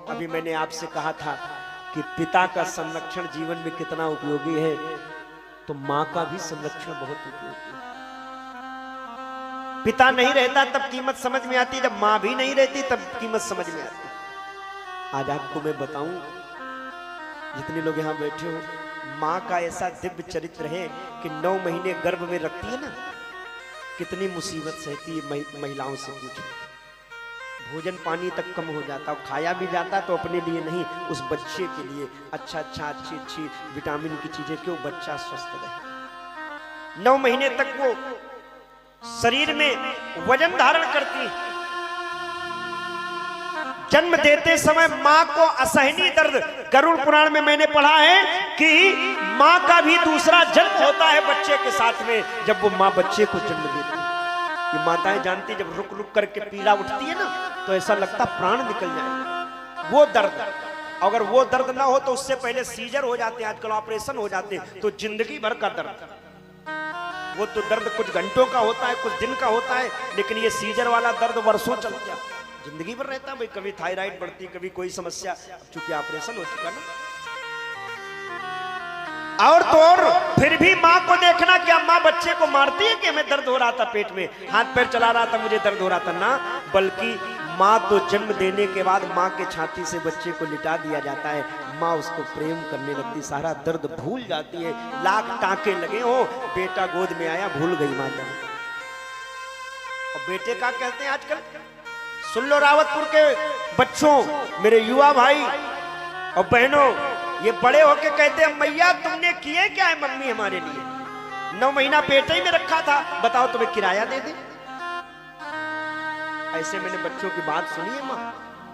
अभी मैंने आपसे कहा था कि पिता का संरक्षण जीवन में कितना उपयोगी है, तो मां का भी संरक्षण बहुत उपयोगी है। पिता नहीं रहता तब कीमत समझ में आती, जब मां भी नहीं रहती तब कीमत समझ में आती। आज आपको मैं बताऊं, जितने लोग यहां बैठे हो, मां का ऐसा दिव्य चरित्र है कि 9 महीने गर्भ में रखती है ना, कितनी मुसीबत सहती है। महिलाओं से पूछो, भोजन पानी तक कम हो जाता, खाया भी जाता तो अपने लिए नहीं, उस बच्चे के लिए अच्छी अच्छी विटामिन की चीजें, क्यों बच्चा स्वस्थ रहे। 9 महीने तक वो शरीर में वजन धारण करती। जन्म देते समय मां को असहनीय दर्द, गरुड़ पुराण में मैंने पढ़ा है कि मां का भी दूसरा जन्म होता है बच्चे के साथ में, जब वो मां बच्चे को जन्म देती है। ये माताएं जानती, जब रुक रुक करके पीड़ा उठती है ना, तो ऐसा लगता प्राण निकल जाए। वो दर्द, अगर वो दर्द ना हो तो उससे पहले सीजर हो जाते हैं, आजकल ऑपरेशन हो जाते हैं, तो जिंदगी भर का दर्द। वो तो दर्द कुछ घंटों का होता है, कुछ दिन का होता है, लेकिन ये सीजर वाला दर्द वर्षों चलता है, जिंदगी भर रहता है। भाई कभी थायराइड बढ़ती, कभी कोई समस्या, चूंकि ऑपरेशन हो चुका ना। और तो और फिर भी मां को देखना, क्या मां बच्चे को मारती है कि हमें दर्द हो रहा था पेट में, हाथ पैर चला रहा था मुझे दर्द हो रहा था ना, बल्कि मां तो जन्म देने के बाद मां के छाती से बच्चे को लिटा दिया जाता है, मां उसको प्रेम करने लगती, सारा दर्द भूल जाती है। लाख टांके लगे हो, बेटा गोद में आया, भूल गई मां दर्द। और बेटे का कहते हैं आजकल, सुन लो रावतपुर के बच्चों, मेरे युवा भाई और बहनों, ये बड़े होके कहते हैं, मैया तुमने किए क्या है मम्मी हमारे लिए, 9 महीना पेट ही में रखा था, बताओ तुम्हें किराया दे दे। ऐसे मैंने बच्चों की बात सुनी है मां,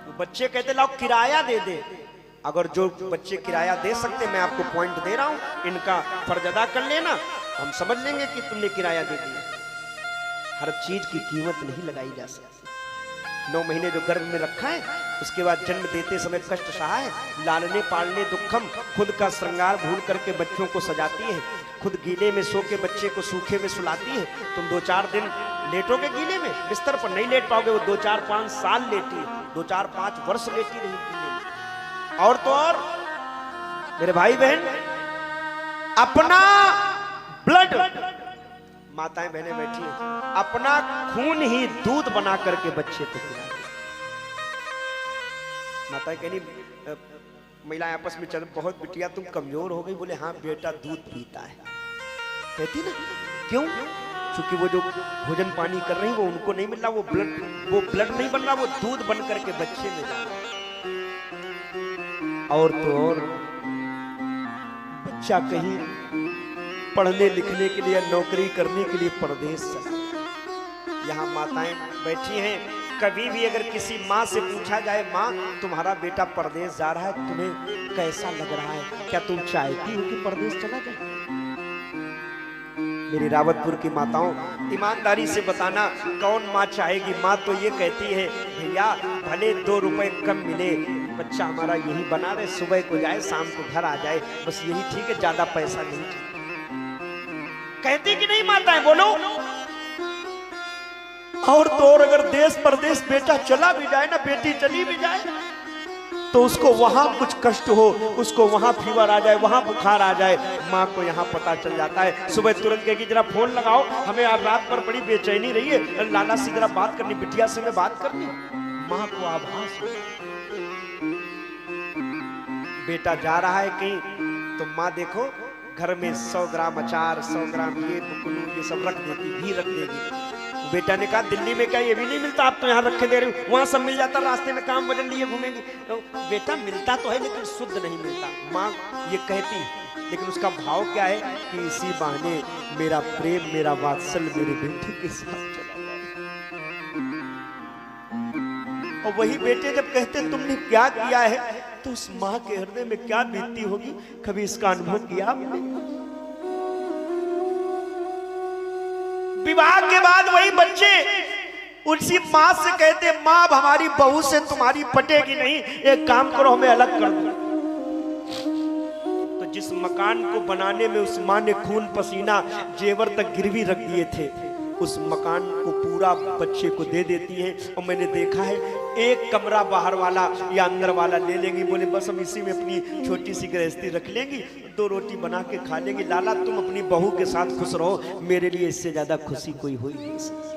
वो बच्चे कहते लाओ किराया दे दे। अगर जो बच्चे किराया दे सकते, मैं आपको पॉइंट दे रहा हूं, इनका फर्ज अदा कर लेना, हम समझ लेंगे कि तुमने किराया दे दिया। हर चीज की कीमत नहीं लगाई जा सकती। 9 महीने जो गर्भ में रखा है, उसके बाद जन्म देते समय कष्ट सहा है, लालने पालने दुखम, खुद का श्रृंगार भूल करके बच्चों को सजाती है, खुद गीले में सो के बच्चे को सूखे में सुलाती है। तुम 2-4 दिन लेटोगे गीले में, बिस्तर पर नहीं लेट पाओगे, वो 2-4-5 साल लेटी, 2-4-5 वर्ष लेटी रही गीले में। और तो और मेरे भाई बहन, अपना ब्लड, माताएं बहनें बैठी हैं, अपना खून ही दूध बना करके बच्चे को पिलाती। माताएं कहनी, महिलाएं आपस में चल, बहुत बिटिया तुम कमजोर हो गई, बोले हाँ बेटा दूध पीता है। कहती ना, क्यों? क्योंकि वो जो भोजन पानी कर रही वो उनको नहीं मिल रहा, वो ब्लड नहीं बन रहा, वो दूध बन करके बच्चे में जा रहा। और तो और बच्चा कहीं पढ़ने लिखने के लिए, नौकरी करने के लिए परदेश चला। यहाँ माताएं बैठी हैं, कभी भी अगर किसी माँ से पूछा जाए, माँ तुम्हारा बेटा परदेश जा रहा है, तुम्हें कैसा लग रहा है, क्या तुम चाहती हो कि परदेश चला जाए? मेरी रावतपुर की माताओं, ईमानदारी से बताना, कौन माँ चाहेगी? माँ तो ये कहती है, भैया भले 2 रुपए कम मिले, बच्चा हमारा यही बना रहे, सुबह को जाए शाम को घर आ जाए, बस यही ठीक है, ज्यादा पैसा नहीं चाहिए। कहती कि नहीं माताएं, बोलो? और तो और अगर देश परदेश बेटा चला भी जाए ना, बेटी चली भी जाए, तो उसको वहां कुछ कष्ट हो, उसको वहां फीवर आ जाए, वहां बुखार आ जाए, माँ को यहाँ पता चल जाता है। सुबह तुरंत कहेगी जरा फोन लगाओ, हमें आज रात पर बड़ी बेचैनी रही है, लाला से जरा बात करनी, बिटिया से मैं बात करनी। माँ को आभास हो, बेटा जा रहा है कहीं, तो माँ देखो घर में 100 ग्राम अचार, 100 ग्राम ये बुकलू, ये सब रख देती, घी रख देगी। बेटा ने कहा दिल्ली में क्या ये भी नहीं मिलता, आप तो यहाँ रखे दे रहे हो, वहां सब मिल जाता, रास्ते में काम वजन लिए घूमेंगे। तो बेटा मिलता तो है लेकिन शुद्ध नहीं मिलता, माँ ये कहती, लेकिन उसका भाव क्या है कि इसी बहाने मेरा प्रेम, मेरा वात्सल्य मेरे बेटे के साथ चला जाए। और वही बेटे जब कहते तुमने क्या किया है, तो उस माँ के हृदय में क्या बीतती होगी, कभी इसका अनुभव किया आपने? विवाह के बाद वही बच्चे उसी माँ से कहते, माँ अब हमारी बहू से तुम्हारी पटेगी नहीं, एक काम करो हमें अलग कर दो। तो जिस मकान को बनाने में उस माँ ने खून पसीना जेवर तक गिरवी रख दिए थे, उस मकान को पूरा बच्चे को दे देती हैं। और मैंने देखा है एक कमरा बाहर वाला या अंदर वाला ले लेंगी, बोले बस हम इसी में अपनी छोटी सी गृहस्थी रख लेंगी, 2 रोटी बना के खा लेंगी। लाला तुम अपनी बहू के साथ खुश रहो, मेरे लिए इससे ज्यादा खुशी कोई हुई नहीं।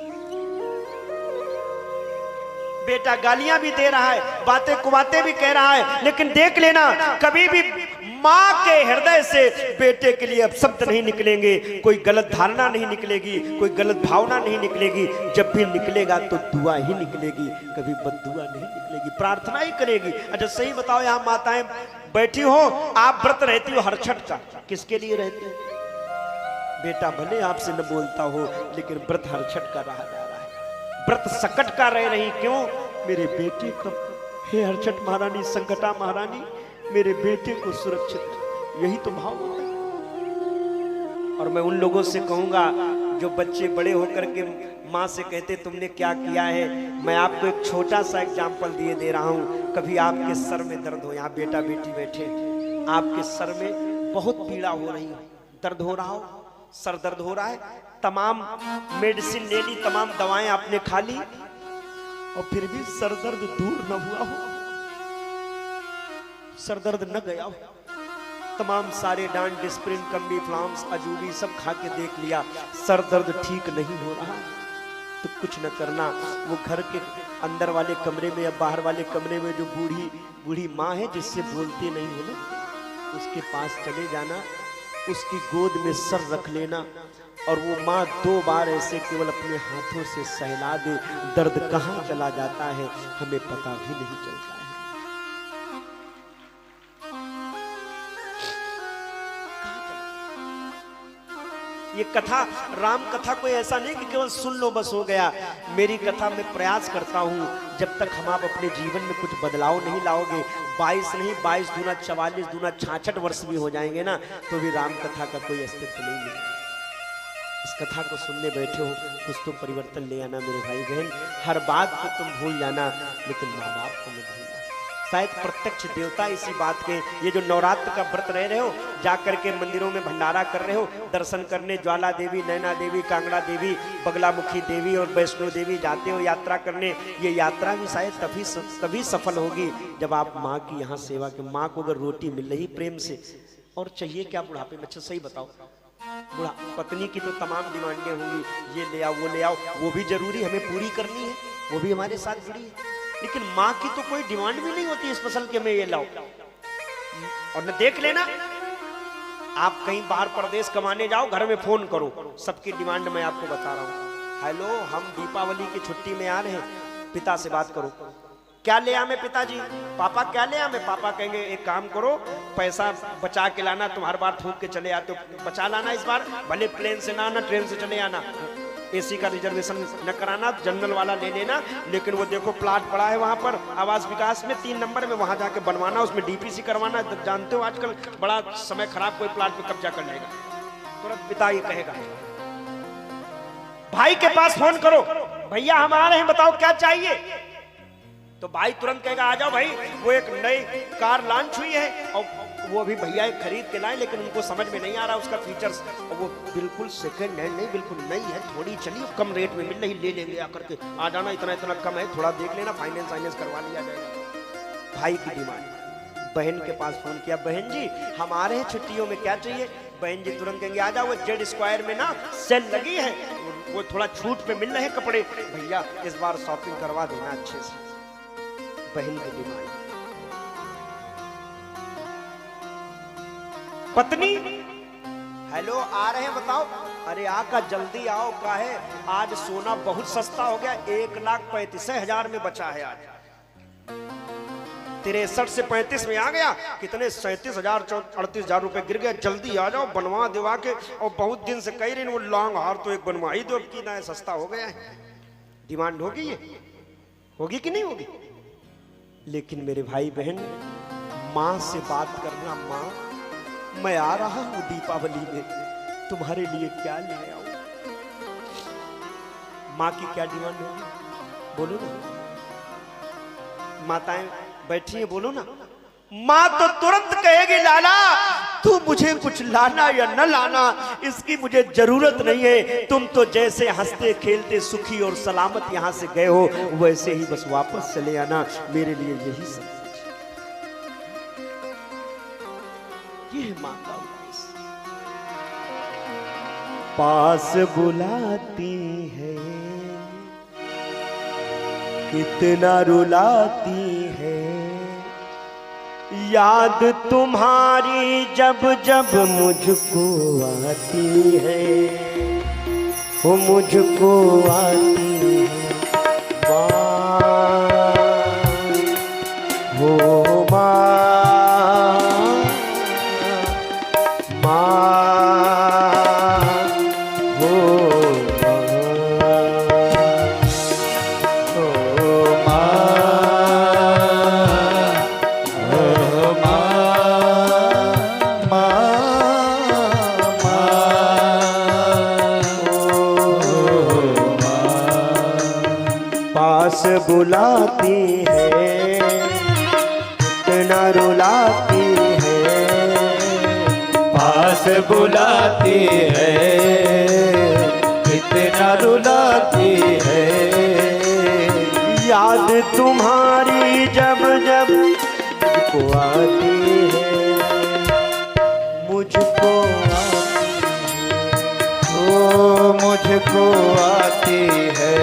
बेटा गालियां भी दे रहा है, बातें कुबातें भी कह रहा है, लेकिन देख लेना कभी भी माँ के हृदय से बेटे के लिए अब शब्द नहीं निकलेंगे, कोई गलत धारणा नहीं निकलेगी, कोई गलत भावना नहीं निकलेगी। जब भी निकलेगा तो दुआ ही निकलेगी, कभी बद्दुआ नहीं निकलेगी, प्रार्थना ही करेगी। अच्छा सही बताओ, यहाँ माताएं बैठी हो, आप व्रत रहती हो हर छठ का, किसके लिए रहते हैं? बेटा भले आपसे न बोलता हो, लेकिन व्रत हर छठ का रहा जा रहा है, व्रत सकट का रह रही। क्यों? मेरे बेटे कब, हे हर छठ महारानी, संकटा महारानी, मेरे बेटे को सुरक्षित, यही तो भाव होता है। और मैं उन लोगों से कहूंगा जो बच्चे बड़े होकर के माँ से कहते तुमने क्या किया है, मैं आपको एक छोटा सा एग्जाम्पल दिए दे रहा हूँ। कभी आपके सर में दर्द हो, यहाँ बेटा बेटी बैठे, आपके सर में बहुत पीड़ा हो रही हो, दर्द हो रहा हो, सर दर्द हो रहा है, तमाम मेडिसिन ले ली, तमाम दवाएं आपने खा ली, और फिर भी सर दर्द दूर न हुआ हो, सर दर्द न गया हो, तमाम सारे डांट, डिस्प्रिन, कम्बी, फ्लाम्स, अजूबी सब खा के देख लिया, सर दर्द ठीक नहीं हो रहा, तो कुछ न करना, वो घर के अंदर वाले कमरे में या बाहर वाले कमरे में जो बूढ़ी माँ है जिससे बोलते नहीं हो ना, उसके पास चले जाना, उसकी गोद में सर रख लेना, और वो माँ 2 बार ऐसे केवल अपने हाथों से सहला दे, दर्द कहाँ चला जाता है हमें पता भी नहीं चलता है। ये कथा, राम कथा कोई ऐसा नहीं कि केवल सुन लो बस हो गया। मेरी कथा में प्रयास करता हूँ, जब तक हम आप अपने जीवन में कुछ बदलाव नहीं लाओगे, 22 नहीं 22 दूना 44 दूना 66 वर्ष भी हो जाएंगे ना, तो भी राम कथा का कोई अस्तित्व नहीं मिलेगा। इस कथा को सुनने बैठे हो, कुछ तो परिवर्तन ले आना मेरे भाई बहन। हर बात को तुम भूल जाना, लेकिन माँ बाप को मत भूलना। शायद प्रत्यक्ष देवता इसी बात के, ये जो नवरात्र का व्रत रह रहे हो, जाकर के मंदिरों में भंडारा कर रहे हो, दर्शन करने ज्वाला देवी, नैना देवी, कांगड़ा देवी, बगलामुखी देवी और वैष्णो देवी जाते हो यात्रा करने, ये यात्रा भी शायद तभी सफल होगी जब आप माँ की यहाँ सेवा के। माँ को अगर रोटी मिल रही प्रेम से, और चाहिए क्या बुढ़ापे में? अच्छा सही बताओ, बुढ़ा पत्नी की तो तमाम डिमांडें होंगी, ये ले आओ वो ले आओ, वो भी जरूरी हमें पूरी करनी है, वो भी हमारे साथ जुड़ी है, लेकिन माँ की तो कोई डिमांड भी नहीं होती स्पेशल के मैं ये लाओ। और न देख लेना, आप कहीं बाहर प्रदेश कमाने जाओ, घर में फोन करो, सबकी डिमांड मैं आपको बता रहा हूँ। हेलो, हम दीपावली की छुट्टी में आ रहे हैं, पिता से बात करो, क्या ले आमे पिताजी? पापा क्या ले आमे? पापा कहेंगे एक काम करो, पैसा बचा के लाना, तुम हर बार थूक के चले आते हो, बचा लाना इस बार, भले प्लेन से ना आना, ट्रेन से चले आना, एसी का रिजर्वेशन न कराना, जनरल वाला ले लेना, लेकिन वो देखो प्लाट पड़ा है वहां पर आवास विकास में 3 नंबर में, वहां जाके बनवाना, उसमें डीपीसी करवाना। जानते हो आजकल बड़ा समय खराब, कोई प्लाट पे कब्जा कर लेगा, तुरंत पिता ये कहेगा। भाई के पास फोन करो, भैया हम आ रहे हैं, बताओ क्या चाहिए? तो भाई तुरंत कहेगा आ जाओ भाई, वो एक नई कार लॉन्च हुई है, और वो अभी भैया एक खरीद के लाए, लेकिन उनको समझ में नहीं आ रहा उसका फीचर्स, और वो बिल्कुल सेकंड हैंड नहीं, बिल्कुल नई है, थोड़ी चली कम रेट में मिल रही, ले लेंगे आकर के, आ जाना, इतना इतना कम है, थोड़ा देख लेना, फाइनेंस करवा लिया जाएगा। भाई की डिमांड। बहन के पास फोन किया, बहन जी हम आ रहे हैं छुट्टियों में, क्या चाहिए? बहन जी तुरंत कहेंगे आ जाओ, वो जेड स्क्वायर में ना सेल लगी है, वो थोड़ा छूट पे मिल रहे हैं कपड़े, भैया इस बार शॉपिंग करवा देना अच्छे से। बहन की डिमांड। पत्नी, हेलो आ रहे हैं बताओ, अरे आका जल्दी आओ, का है आज सोना बहुत सस्ता हो गया, 1,35,000 में बचा है आज, 63 से 35 में आ गया, कितने 37,000 38,000 रुपए गिर गया, जल्दी आ जाओ बनवा दिवा के, और बहुत दिन से कह रही वो लॉन्ग हार तो एक बनवा ही दो, की ना सस्ता हो गया है। डिमांड होगी, ये होगी कि नहीं होगी? लेकिन मेरे भाई बहन, माँ से बात करना, माँ मैं आ रहा हूं दीपावली में, तुम्हारे लिए क्या ले आऊं? माँ की क्या डिमांड होगी? बोलो ना, माताएं बैठी है, बोलो ना। माँ तो तुरंत कहेगी लाला तू मुझे कुछ लाना या न लाना इसकी मुझे जरूरत नहीं है। तुम तो जैसे हंसते खेलते सुखी और सलामत यहाँ से गए हो वैसे ही बस वापस चले आना, मेरे लिए यही सब कुछ। ये है माँ का उपदेश। पास बुलाती है कितना रुलाती है, याद तुम्हारी जब जब मुझको आती है, वो मुझको आती है। हो बुलाती है कितना रुलाती है, पास बुलाती है कितना रुलाती है, याद तुम्हारी जब जब मुझको आती है, मुझको ओ मुझको आती है।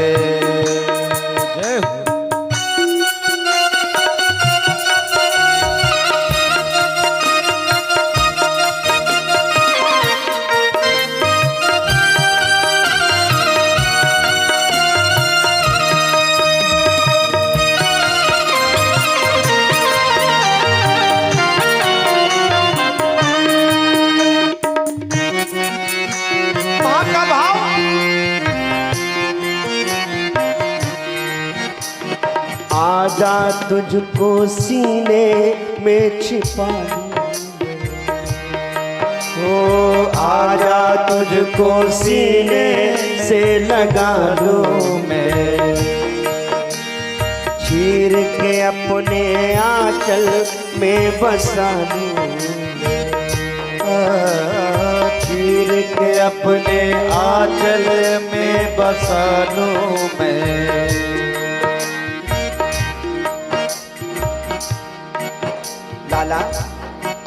आजा तुझको सीने में छिपा लूं, ओ आजा तुझको सीने से लगा लूं मैं, चीर के अपने आंचल में बसा लूं, चीर के अपने आंचल में बसा लूं मैं। लाला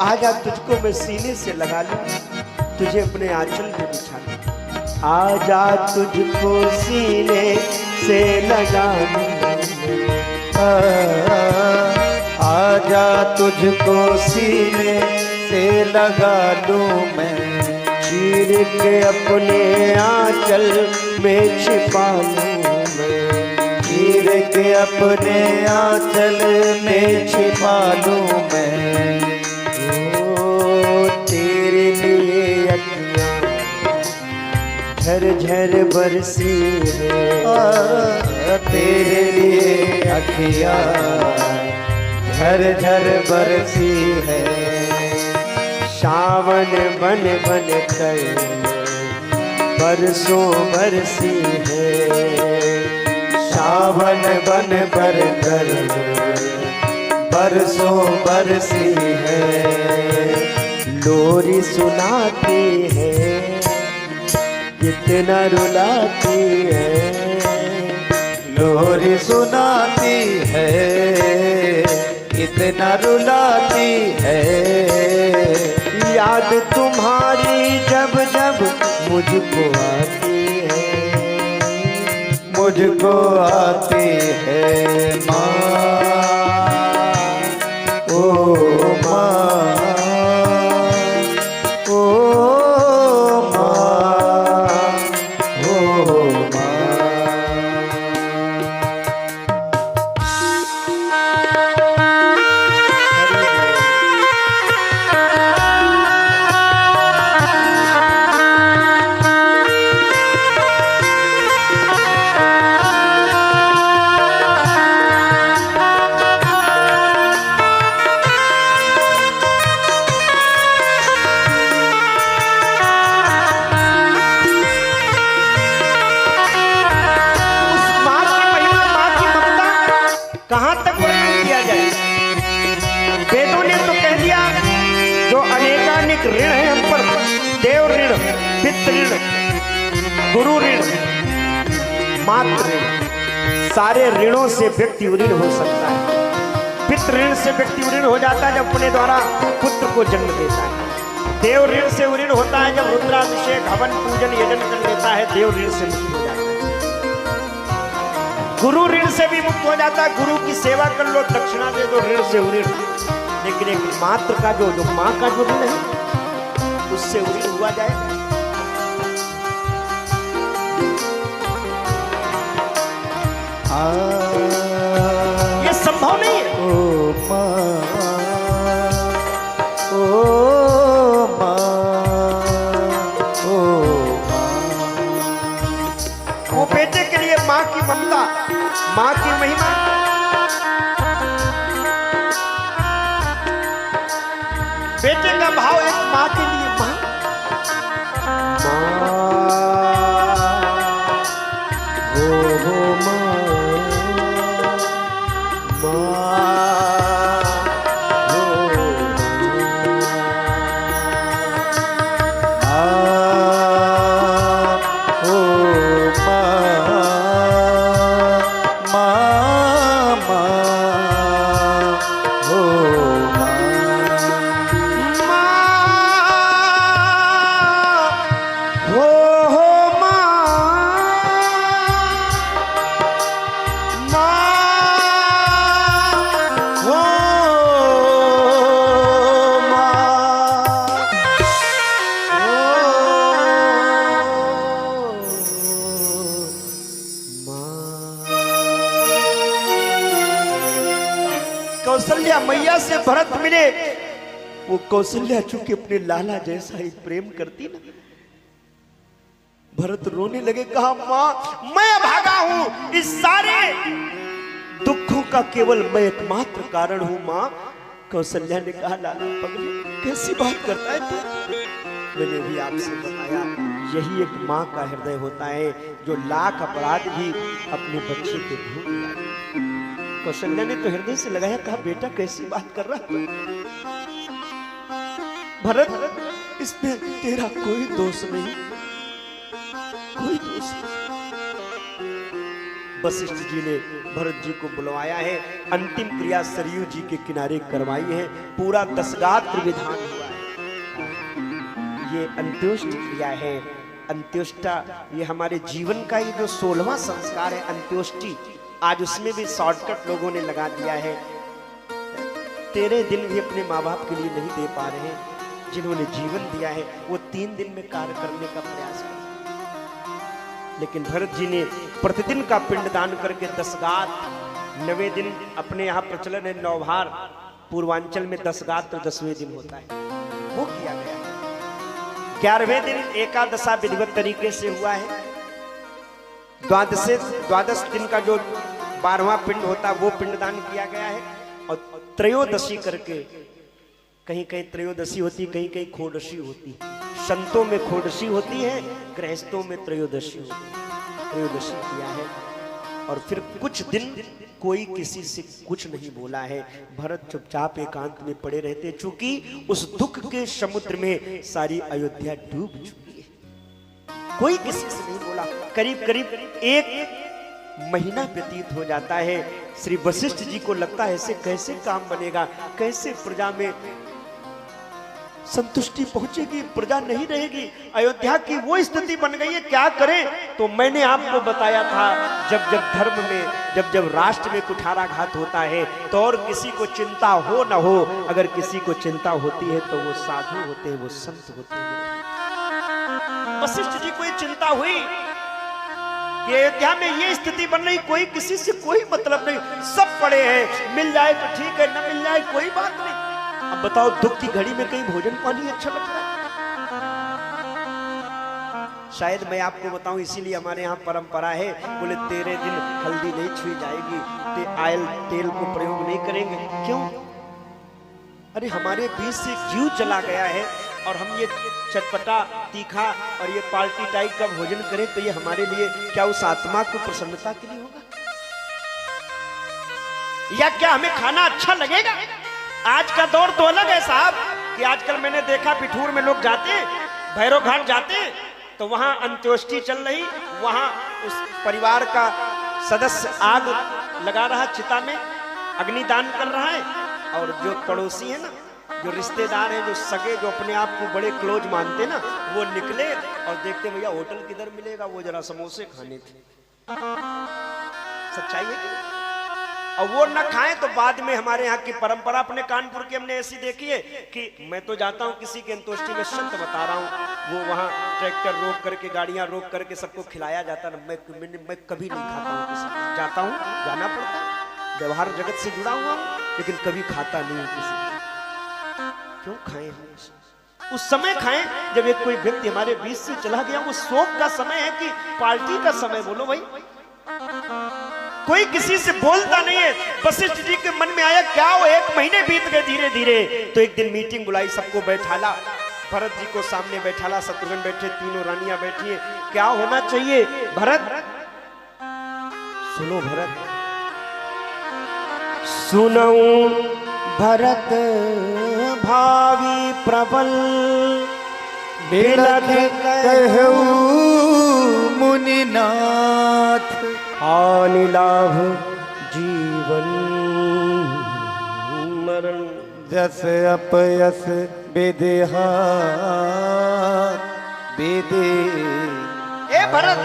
आजा तुझको मैं सीने से लगा लूं, तुझे अपने आंचल में बिछा लूं, आजा तुझको सीने से लगा लूं, आजा तुझको सीने से लगा लूं मैं, चीर के अपने आंचल में छिपा लूं मैं, चीर के अपने आंचल में छिपा लूं मैं। ओ तेरे लिए अखियां झर झर बरसी है, तेरे लिए अखियां झर झर बरसी है, सावन बन बन कर बरसों बरसी है, सावन बन बर कर बरसों बरसी है, लोरी सुनाती है कितना रुलाती है, लोरी सुनाती है कितना रुलाती है, याद तुम्हारी जब जब मुझको आती है, मुझको आती है माँ, ओ माँ, ओ माँ, ओ माँ। अनेक ऋण है हम पर, देव ऋण, पितृ ऋण, गुरु ऋण, मातृ ऋण। सारे ऋणों से व्यक्ति ऋण हो सकता है। पितृ ऋण से व्यक्ति ऋण हो जाता है जब अपने द्वारा पुत्र को जन्म देता है। देव ऋण से ऋण होता है जब रुद्राभिषेक, हवन, पूजन, यजन कर लेता है, देव ऋण से मुक्त हो जाता है। गुरु ऋण से भी मुक्त हो जाता है, गुरु की सेवा कर लो, दक्षिणा दे दो, ऋण से ऋण। लेकिन एक मात्र का जो माँ का जो ऋण है उससे ऋण हुआ जाए। ये संभव नहीं है। ओ माँ, ओ माँ, ओ वो बेटे के लिए माँ की ममता, माँ की महिमा। बेटे का भाव एक माँ के लिए, माँ कौशल्या मैया से भरत मिले। वो कौशल्या चूंकि अपने लाला जैसा ही प्रेम करती ना, भरत रोने लगे, कहा मां मैं भागा हूं, इस सारे दुखों का केवल मैं एकमात्र कारण हूं मां। कौशल्या ने कहा लाला पगले कैसी बात करता है तू? मैंने भी आपसे बताया यही एक मां का हृदय होता है जो लाख अपराध भी अपने बच्चे को भूल जाए। कौशल्या ने तो हृदय से लगाया, कहा बेटा कैसी बात कर रहा है भरत, इसमें तेरा कोई दोष नहीं, कोई दोष नहीं। वशिष्ठ जी ने भरत जी को बुलवाया है, अंतिम क्रिया सरयू जी के किनारे करवाई है, पूरा 10 गात्र विधान हुआ है। ये अंत्योष्ट क्रिया है। अंत्योष्टा ये हमारे जीवन का ये जो 16वां संस्कार है अंत्योष्टि, आज उसमें भी शॉर्टकट लोगों ने लगा दिया है। तेरे दिन भी अपने माँ बाप के लिए नहीं दे पा रहे हैं, जिन्होंने जीवन दिया है वो 3 दिन में कार्य करने का प्रयास कर। लेकिन भरत जी ने प्रतिदिन का पिंडदान करके 10 गात्र, 9वें दिन अपने यहाँ प्रचलन है नौभार, पूर्वांचल में 10 गात्र 10वें दिन होता है, वो किया गया है। 11वें दिन एकादशा विधिवत तरीके से हुआ है। द्वादश दिन का जो 12वां पिंड होता है वो पिंडदान किया गया है। और त्रयोदशी करके, कहीं कहीं त्रयोदशी होती, कहीं कहीं खोडशी होती। संतों में खोडशी होती है, गृहस्थों में त्रयोदशी होती है। त्रयोदशी किया है और फिर कुछ दिन कोई किसी से कुछ नहीं बोला है। भरत चुपचाप एकांत में पड़े रहते, चूंकि उस दुख के समुद्र में सारी अयोध्या डूब चुकी है। कोई किसी से नहीं बोला। करीब करीब 1 महीना व्यतीत हो जाता है। श्री वशिष्ठ जी को लगता है ऐसे कैसे काम बनेगा, कैसे प्रजा में संतुष्टि पहुंचेगी, प्रजा नहीं रहेगी, अयोध्या की वो स्थिति बन गई है, क्या करें? तो मैंने आपको बताया था जब जब धर्म में, जब जब राष्ट्र में कुठाराघात होता है तो और किसी को चिंता हो न हो, अगर किसी को चिंता होती है तो वो साधु होते हैं, वो संत होते हैं। वशिष्ठ जी को ये चिंता हुई कि अयोध्या में ये स्थिति बन रही, कोई किसी से कोई मतलब नहीं, सब पड़े हैं, मिल जाए तो ठीक है, न मिल जाए कोई बात नहीं। अब बताओ दुख की घड़ी में कहीं भोजन पानी अच्छा लगता है? शायद मैं आपको बताऊं, इसीलिए हमारे यहाँ परंपरा है, बोले तेरे दिन हल्दी नहीं छुई जाएगी, आयल तेल को प्रयोग नहीं करेंगे। क्यों? अरे हमारे बीच से जीव चला गया है और हम ये चटपटा तीखा और ये पार्टी टाइप का भोजन करें तो ये हमारे लिए क्या उस आत्मा को प्रसन्नता के लिए होगा? या क्या हमें खाना अच्छा लगेगा? आज का दौर तो अलग है साहब। कि आजकल मैंने देखा बिठूर में लोग जाते हैं, भैरव घाट जाते हैं, तो वहां अंत्येष्टि चल रही, वहां उस परिवार का सदस्य आग लगा रहा, चिता में अग्निदान कर रहा है, और जो पड़ोसी है ना, जो रिश्तेदार हैं, जो सगे, जो अपने आप को बड़े क्लोज मानते ना, वो निकले और देखते भैया होटल किधर मिलेगा, वो जरा समोसे खाने थे। सच्चाई है कि? और वो न खाएं तो बाद में हमारे यहाँ की परंपरा, अपने कानपुर की हमने ऐसी देखी है कि मैं तो जाता हूँ किसी के अंत्येष्टि में, संत बता रहा हूँ, वो वहाँ ट्रैक्टर रोक करके, गाड़ियाँ रोक करके सबको खिलाया जाता है। मैं कभी नहीं खाता हूँ किसी को, जाता हूँ, जाना पड़ता है, व्यवहार जगत से जुड़ा हुआ हूँ, लेकिन कभी खाता नहीं हूँ किसी को। क्यों खाएं हम? उस समय खाएं जब एक कोई व्यक्ति हमारे बीच से चला गया। वो शोक का समय है कि पार्टी का समय? बोलो भाई, कोई किसी से बोलता नहीं है। वशिष्ठ जी के मन में आया क्या हो, 1 महीने बीत गए धीरे धीरे, तो एक दिन मीटिंग बुलाई, सबको बैठाला, भरत जी को सामने बैठाला, शत्रुघ्न बैठे, तीनों रानियां बैठी है। क्या होना चाहिए भरत? सुनो भरत, सुनो भरत भावी प्रबल, बिलख कहू मुनिनाथ, हानि लाभ जीवन मरण, जस अपयस विदेहा विदे। ए भरत,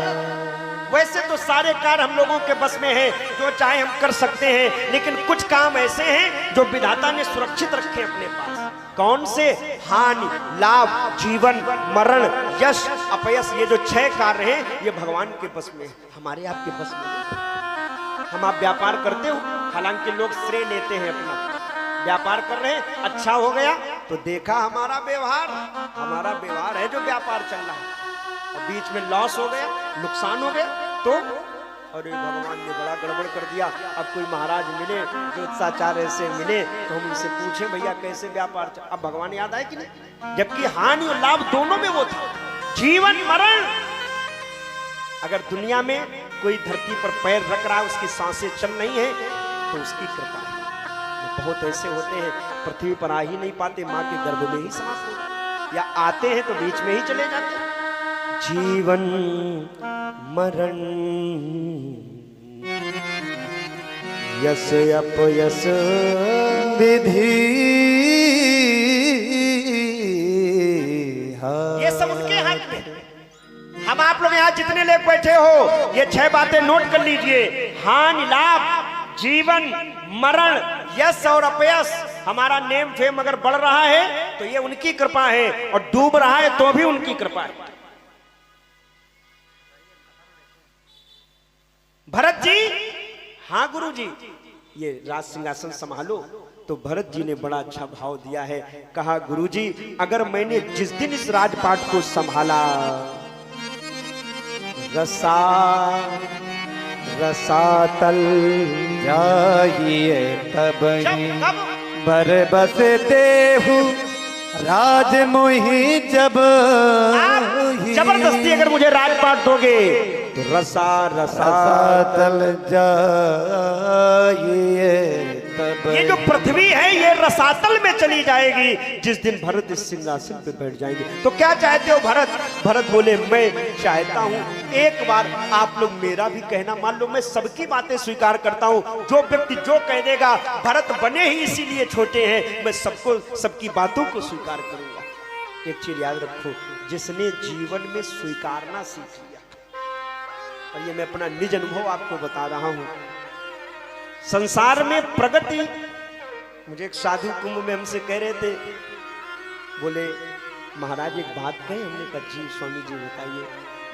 वैसे तो सारे कार्य हम लोगों के बस में है, जो चाहे हम कर सकते हैं, लेकिन कुछ काम ऐसे हैं जो विधाता ने सुरक्षित रखे अपने पास। कौन से? हानि, लाभ, जीवन, मरण, यश, अपयश, ये जो 6 कार्य हैं, ये भगवान के बस में है, हमारे आपके बस में नहीं। हम आप व्यापार करते हो, हालांकि लोग श्रेय लेते हैं अपना, व्यापार कर रहे हैं, अच्छा हो गया तो देखा हमारा व्यवहार है जो व्यापार चल रहा है, और बीच में लॉस हो गया, नुकसान हो गया, तो अरे भगवान ने बड़ा गड़बड़ कर दिया। अब कोई महाराज मिले, ज्योतिषाचार्य से मिले, तो हम उनसे पूछे भैया कैसे व्यापार चल, अब भगवान याद आए कि नहीं? जबकि हानि और लाभ दोनों में वो था, जीवन मरण। अगर दुनिया में कोई धरती पर पैर रख रहा है, उसकी सांसें चल रही है, तो उसकी कृपा है। बहुत ऐसे होते हैं पृथ्वी पर आ ही नहीं पाते, माँ के गर्भ में ही समाप्त हो जाते, या आते हैं तो बीच में ही चले जाते हैं। जीवन मरण, यस अपयस विधि। ये सब उनके हाथ में। हम आप लोग यहाँ जितने लोग बैठे हो, ये 6 बातें नोट कर लीजिए। हानि लाभ, जीवन मरण, यश और अपयश। हमारा नेम फेम अगर बढ़ रहा है तो ये उनकी कृपा है, और डूब रहा है तो भी उनकी कृपा है। भरत जी, हाँ गुरु जी, ये राज सिंहासन संभालो। तो भरत जी ने बड़ा अच्छा भाव दिया है, कहा गुरु जी, अगर मैंने जिस दिन इस राजपाट को संभाला, रसातल जाइए तब भर बस देहु राज मोहि। जब जबरदस्ती अगर मुझे राजपाट दोगे तो रसातल जाइए तब। ये जो पृथ्वी है ये रसातल में चली जाएगी जिस दिन भरत इस सिंहासन पे बैठ जाएंगे। तो क्या चाहते हो भरत? भरत बोले मैं चाहता हूँ एक बार आप लोग मेरा भी कहना मान लो, मैं सबकी बातें स्वीकार करता हूँ, जो व्यक्ति जो कह देगा, भरत बने ही इसीलिए छोटे हैं, मैं सबको सबकी बातों को स्वीकार करूंगा। एक चीज याद रखो, जिसने जीवन में स्वीकारना सीख लिया, और ये मैं अपना निज अनुभव आपको बता रहा हूं, संसार में प्रगति। मुझे एक साधु कुंभ में हमसे कह रहे थे, बोले महाराज एक बात कहे। हमने कहा जी स्वामी जी बताइए।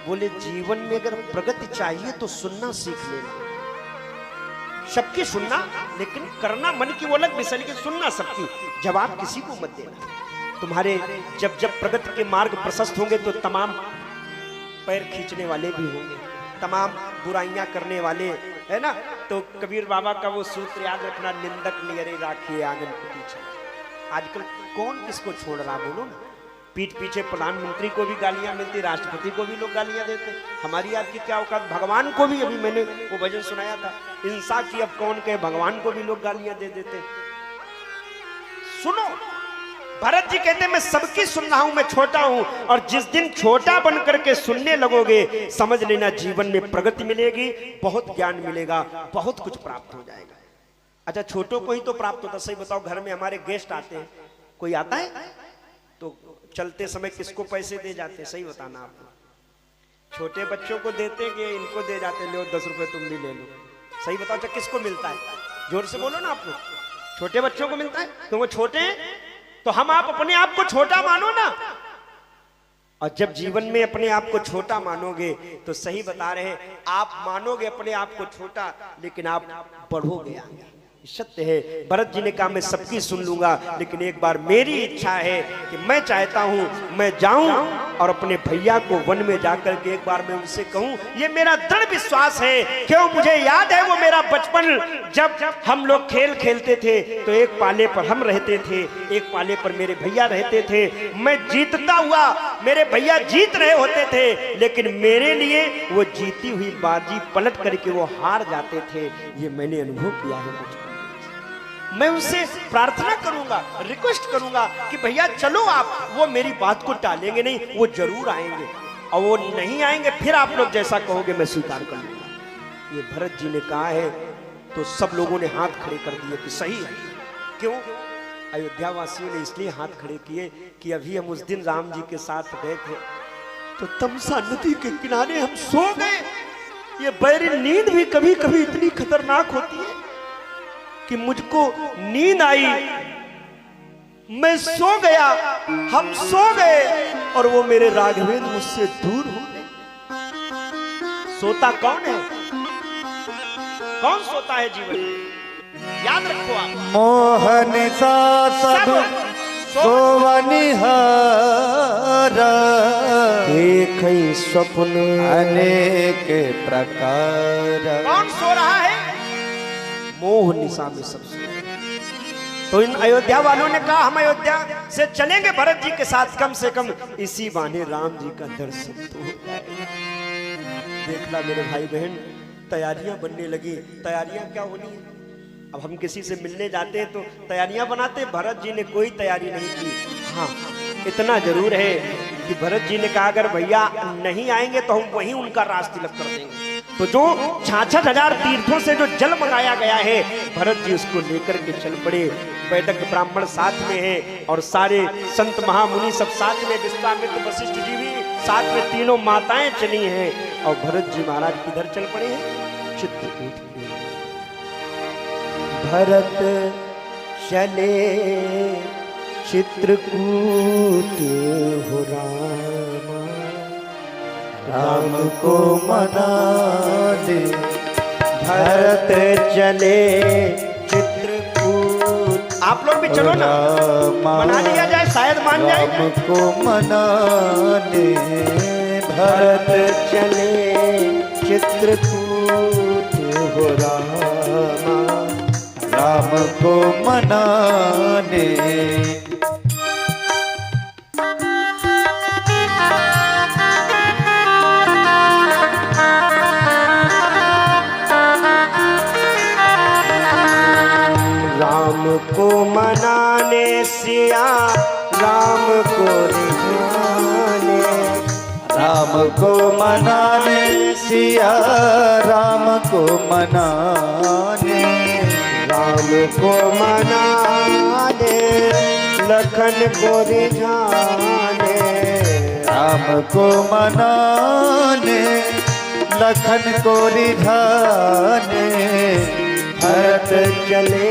बोले जीवन में अगर प्रगति चाहिए तो सुनना सीख लेना, सबकी सुनना, लेकिन करना मन की वो अलग विषय, लेकिन सुनना सबकी, जवाब किसी को मत देना। तुम्हारे जब जब प्रगति के मार्ग प्रशस्त होंगे तो तमाम पैर खींचने वाले भी होंगे, तमाम बुराइयां करने वाले, है ना। तो कबीर बाबा का वो सूत्र याद रखना, निंदक नियरे राखिए आंगन के पीछे। आजकल कौन किसको छोड़ रहा, बोलो ना। पीठ पीछे प्रधानमंत्री को भी गालियां मिलती, राष्ट्रपति को भी लोग गालियां देते। हमारी आपकी क्या औकात? भगवान को भी, अभी मैंने वो भजन सुनाया था, इंसा की अब कौन कहे, भगवान को भी लोग गालियां दे देते। सुनो, भरत जी कहते मैं सबकी सुन रहा हूं, मैं छोटा हूं, और जिस दिन छोटा बन करके सुनने लगोगे समझ लेना जीवन में प्रगति मिलेगी, बहुत ज्ञान मिलेगा, बहुत कुछ प्राप्त हो जाएगा। अच्छा, छोटों को ही तो प्राप्त होता। सही बताओ, घर में हमारे गेस्ट आते हैं, कोई आता है तो चलते समय किसको पैसे दे जाते हैं? सही बताना आपको। छोटे बच्चों को देते कि इनको दे जाते, लो 10 रुपए तुम भी ले लो? सही बताओ, अच्छा किसको मिलता है? जोर से बोलो ना आप लोग। छोटे बच्चों को मिलता है, तो वो छोटे हैं, तो हम आप अपने आप को छोटा मानो ना। और जब जीवन में अपने आप को छोटा मानोगे तो सही बता रहे हैं, आप मानोगे अपने आप को छोटा, लेकिन आप बढ़ोगे आगे। सत्य है। भरत जी ने कहा मैं सबकी सुन लूंगा, लेकिन एक बार मेरी इच्छा है कि मैं चाहता हूं मैं जाऊं और अपने भैया को वन में जाकर के एक बार मैं उनसे कहूं। ये मेरा दृढ़ विश्वास है। क्यों? मुझे याद है वो मेरा बचपन, जब हम लोग खेल खेलते थे तो एक पाले पर हम रहते थे, एक पाले पर मेरे भैया रहते थे। मैं जीतता हुआ, मेरे भैया जीत रहे होते थे, लेकिन मेरे लिए वो जीती हुई बाजी पलट करके वो हार जाते थे। ये मैंने अनुभव किया है बचपन। मैं उनसे प्रार्थना करूंगा, रिक्वेस्ट करूंगा कि भैया चलो आप, वो मेरी बात को टालेंगे नहीं, वो जरूर आएंगे, और वो नहीं आएंगे फिर आप लोग जैसा कहोगे मैं स्वीकार कर लूंगा। ये भरत जी ने कहा है तो सब लोगों ने हाथ खड़े कर दिए कि सही है। क्यों? अयोध्या वासियों ने इसलिए हाथ खड़े किए कि अभी हम उस दिन राम जी के साथ गए थे तो तमसा नदी के किनारे हम सो गए। ये बैरी नींद भी कभी कभी इतनी खतरनाक होती है कि मुझको नींद आई, मैं सो गया, हम सो गए, और वो मेरे राघवेंद्र मुझसे दूर हो गए। सोता कौन है? कौन सोता है जीवन में? याद रखो आप। मोहन सा सब सोवनिहार, देखई स्वप्न अनेक प्रकार। कौन सो रहा है? मोह निशा में सब सो। तो इन अयोध्या वालों ने कहा हम अयोध्या से चलेंगे भरत जी के साथ, कम से कम इसी बहाने राम जी का दर्शन तो हो जाएगा। देखना मेरे भाई बहन, तैयारियां बनने लगी। तैयारियां क्या होनी है? अब हम किसी से मिलने जाते हैं तो तैयारियां बनाते। भरत जी ने कोई तैयारी नहीं की। हाँ, इतना जरूर है कि भरत जी ने कहा अगर भैया नहीं आएंगे तो हम वहीं उनका राज तिलक कर देंगे। तो जो 66,000 तीर्थों से जो जल मंगाया गया है, भरत जी उसको लेकर के चल पड़े। वैदिक ब्राह्मण साथ में है और सारे संत महामुनि सब साथ में, विश्वामित्र वशिष्ठ जी भी साथ में, तीनों माताएं चली हैं। और भरत जी महाराज किधर चल पड़े हैं? चित्रकूट। भरत चले चित्रकूट हो रामा, राम को मना दे। भरत चले चित्रकूट। आप लोग भी चलो ना, मना लिया जाए, शायद मान जाए। राम को मना दे। भरत चले चित्रकूट हो रामा, राम को मना दे। राम को मनाने सिया राम को रिझाने, राम को मनाने सिया राम को मनाने, राम को मनाने लखन को रिझाने, राम को मनाने लखन को रिझाने। भरत चले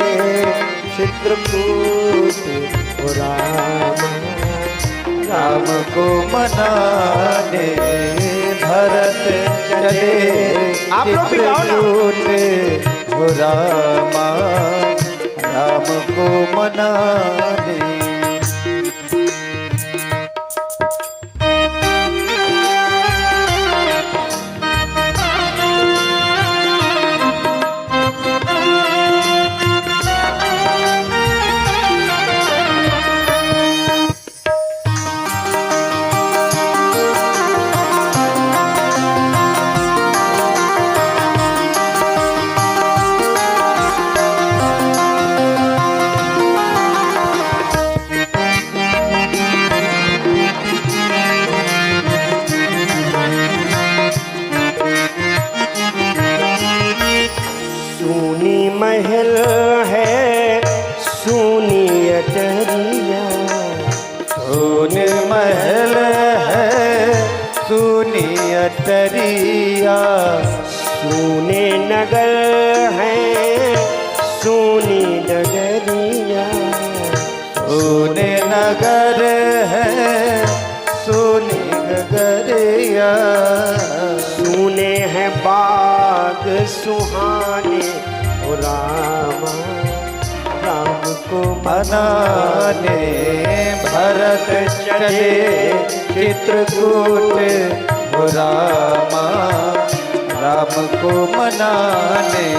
चित्रकूट हो राम, राम को मनाने भरत चले आप लोग भी गाओ ना। चित्रकूट हो रामा, राम को मनाने। सोन महल है सुनी अटरिया, सुने नगर है सुनी नगरिया, सोने नगर है सोनी नगरिया, सुने हैं बाग सुहाने ओ रामा, राम को मनाने भरत चले चित्रकूट हो रामा, राम को मनाने।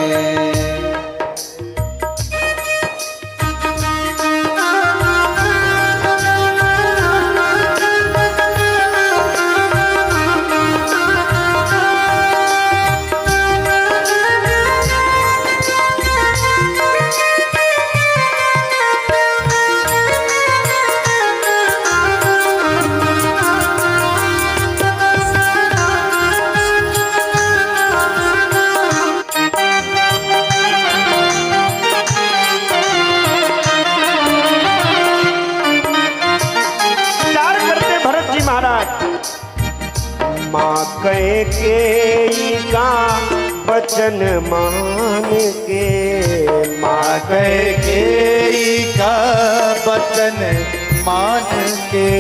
माँ कैकेयी का वचन मान के, माँ कैकेयी का वचन मान के,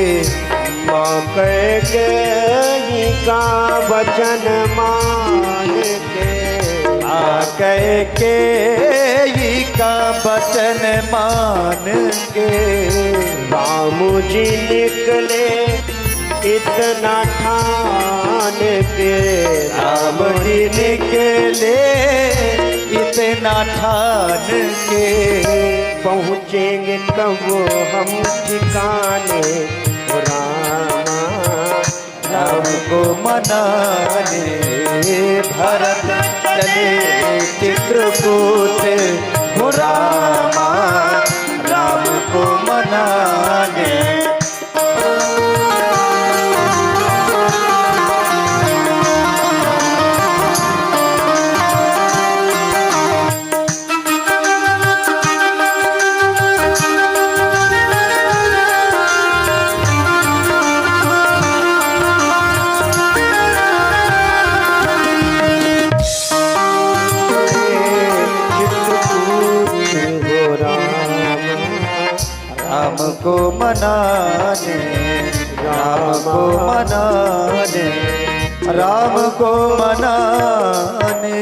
माँ कैकेयी का वचन मान के, माँ कैकेयी का वचन मान के, राम जी निकले इतना ठान के, राम जी निकले इतना ठान के, पहुँचेंगे कब हम ठिकाने ओ रामा, राम को मनाने भरत चले चित्रकूट हो रामा, राम को मनाने। राम को मनाने, राम को मनाने, राम को मनाने।